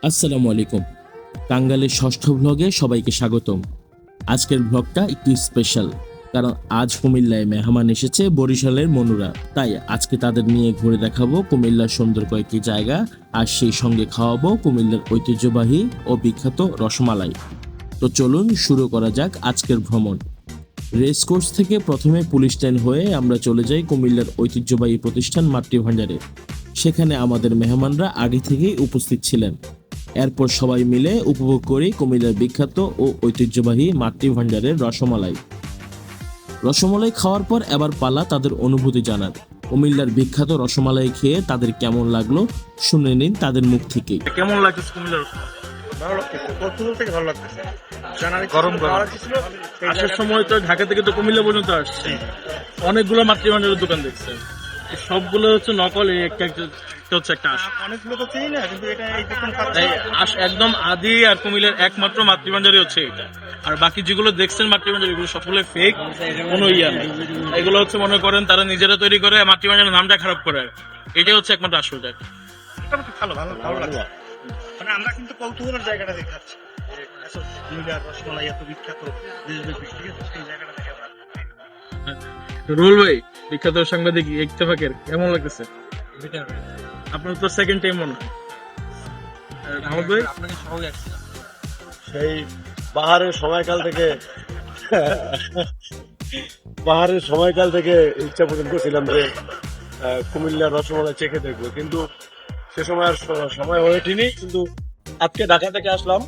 আসসালামু আলাইকুম। টাঙ্গাইলের ষষ্ঠ ভ্লগে সবাইকে স্বাগতম। আজকের ভ্লগটা একটু স্পেশাল, কারণ আজ কুমিল্লায় মেহমান এসেছে বরিশালের মনুরা। তাই আজকে তাদের নিয়ে ঘুরে দেখাবো কুমিল্লার সুন্দর কয়েকটি জায়গা, আর সেই সঙ্গে খাওয়াবো কুমিল্লার ঐতিহ্যবাহী ও বিখ্যাত রসমালাই। তো চলুন শুরু করা যাক আজকের ভ্রমণ। রেসকোর্স থেকে প্রথমে পুলিশ লাইন হয়ে আমরা চলে যাই কুমিল্লার ঐতিহ্যবাহী প্রতিষ্ঠান মাতৃভাণ্ডারে। সেখানে আমাদের মেহমানরা আগে থেকেই উপস্থিত ছিলেন। এরপর সবাই মিলে উপভোগ করি কুমিল্লার বিখ্যাত ও ঐতিহ্যবাহী মাতৃভাণ্ডারের রসমালাই। রসমালাই খাওয়ার পর এবার পালা তাদের অনুভূতি জানার। কুমিল্লার বিখ্যাত রসমালাই খেয়ে তাদের কেমন লাগলো শুনে নিন তাদের মুখ থেকেই। কেমন লাগছে কুমিল্লার রসমালাই? ভালো লাগতেছে, কতদূর থেকে ভালো লাগতেছে। গরম গরম। আসার সময় তো ঢাকা থেকে তো কুমিল্লা পর্যন্ত আসছে, অনেকগুলো মাতৃভাণ্ডারের দোকান দেখছে, সবগুলো হচ্ছে নকল। একটা হচ্ছে একটা আশ। অনেকগুলো তো চিনি না, কিন্তু এটা এই দোকান এই আশ একদম আদি, আর কুমিল্লার একমাত্র মাতৃভাণ্ডারই হচ্ছে এটা। আর বাকি যেগুলো দেখছেন মাতৃভাণ্ডার, এগুলো সবগুলো ফেক, কোনো ইয়া নেই। এগুলো হচ্ছে মনে করেন তারা নিজেরা তৈরি করে, মাতৃভাণ্ডারের নামটা খারাপ করে। এটাই হচ্ছে একমাত্র আসল জায়গা। মোটামুটি ভালো ভালো ভালো লাগছে। মানে আমরা কিন্তু কৌতূহলের জায়গাটা দেখাচ্ছি। কুমিল্লার রসমালাই এত বিখ্যাত, দেশব্যাপী, ঠিক আছে? সেই জায়গাটা দেখে আমরা রুল ভাই, বিখ্যাত সাংবাদিক ইত্তেফাকের কেমন লাগতেছে? আপনার তো সেকেন্ড টাইম মনে হয়। আহমদ ভাই, সেই বাহারের সময়কাল থেকে ইচ্ছা পোষণ করছিলাম যে কুমিল্লার রসমালাই চেখে দেখবো, কিন্তু সে সময় আর সময় হয়ে ওঠেনি। কিন্তু আজকে ঢাকা থেকে আসলাম,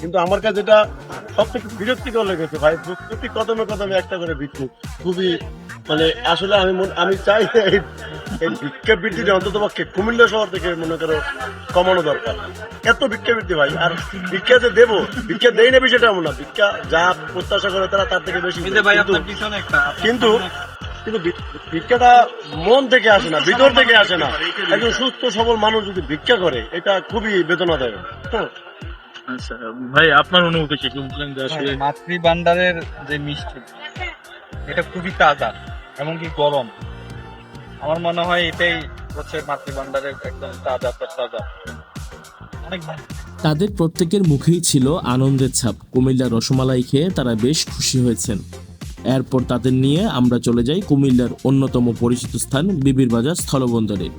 কিন্তু আমার কাছে এটা সব থেকে বিরক্তিকর লেগেছে ভাই। প্রতি কদমে কদমে একটা করে ভিক্ষু, খুবই মানে আসলে আমি চাই এই ভিক্ষা বৃদ্ধিটা অন্তত পক্ষে কুমিল্লা শহর থেকে মনে করো কমানো দরকার। এত ভিক্ষা বৃদ্ধি ভাই, আর ভিক্ষা যে দেবো, ভিক্ষা দেই না বিষয়টা এমন না, ভিক্ষা যা প্রত্যাশা করে তারা তার থেকে বেশি। কিন্তু কিন্তু ভিক্ষাটা মন থেকে আসে না, ভিতর থেকে আসে না। একজন সুস্থ সবল মানুষ যদি ভিক্ষা করে, এটা খুবই বেদনাদায়ক। আচ্ছা ভাই, আপনার অনুভূতি কি বললেন? যে আসলে মাতৃভাণ্ডারের যে মিষ্টি, এটা খুবই তাজা, এমনকি গরম। আমার মনে হয় এটাই হচ্ছে মাতৃভাণ্ডারের একদম তাজা অনেক ভালো। তাদের প্রত্যেকের মুখেই ছিল আনন্দের ছাপ। কুমিল্লার রসমালাই খেয়ে তারা বেশ খুশি হয়েছেন। এরপর তাদের নিয়ে আমরা চলে যাই কুমিল্লার অন্যতম পরিচিত স্থান বিবির বাজার স্থলবন্দরে।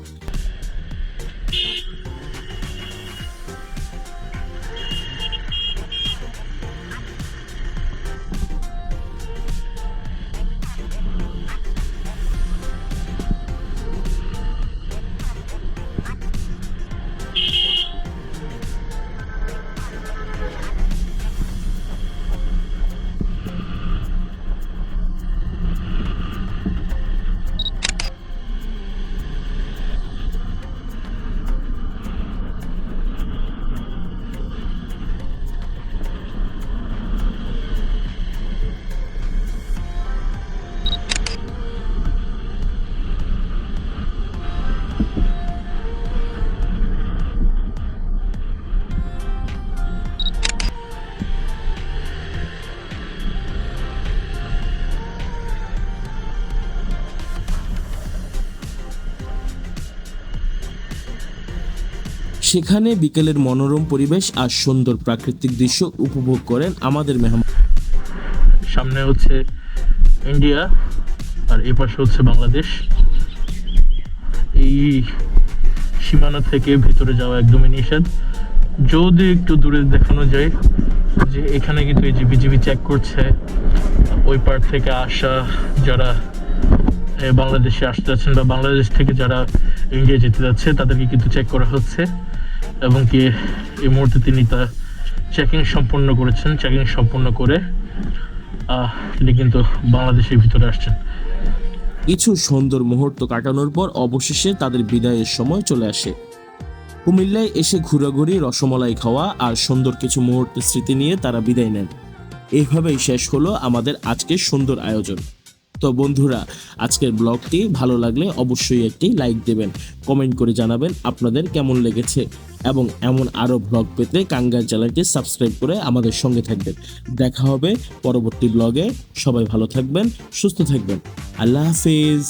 সেখানে বিকেলের মনোরম পরিবেশ আর সুন্দর প্রাকৃতিক দৃশ্য উপভোগ করেন আমাদের মেহমান। সামনে হচ্ছে ইন্ডিয়া, আর এই পাশে হচ্ছে বাংলাদেশ। এই সীমানা থেকে ভেতরে যাওয়া একদমই নিষেধ। যদি একটু দূরে দেখানো যায় যে এখানে কিন্তু এই যে বিজিবি চেক করছে, ওই পার থেকে আসা যারা বাংলাদেশে আসতে যাচ্ছেন বা বাংলাদেশ থেকে যারা ইন্ডিয়া যেতে যাচ্ছে, তাদেরকে কিন্তু চেক করা হচ্ছে। এবং কি এই মুহূর্তে তিনি তা চেকিং সম্পন্ন করেছেন। চেকিং সম্পন্ন করে তিনি কিন্তু বাংলাদেশের ভিতরে আসছেন। কিছু সুন্দর মুহূর্ত কাটানোর পর অবশেষে তাদের বিদায়ের সময় চলে আসে। কুমিল্লায় এসে ঘোরাঘুরি, রসমালাই খাওয়া আর সুন্দর কিছু মুহূর্তের স্মৃতি নিয়ে তারা বিদায় নেন। এইভাবেই শেষ হলো আমাদের আজকের সুন্দর আয়োজন। তো বন্ধুরা, আজকের ব্লগটি ভালো লাগলে অবশ্যই একটি লাইক দেবেন, কমেন্ট করে জানাবেন আপনাদের কেমন লেগেছে, এবং এমন আরও ব্লগ পেতে কাঙ্গার চ্যানেলটি সাবস্ক্রাইব করে আমাদের সঙ্গে থাকবেন। দেখা হবে পরবর্তী ব্লগে। সবাই ভালো থাকবেন, সুস্থ থাকবেন। আল্লাহ হাফিজ।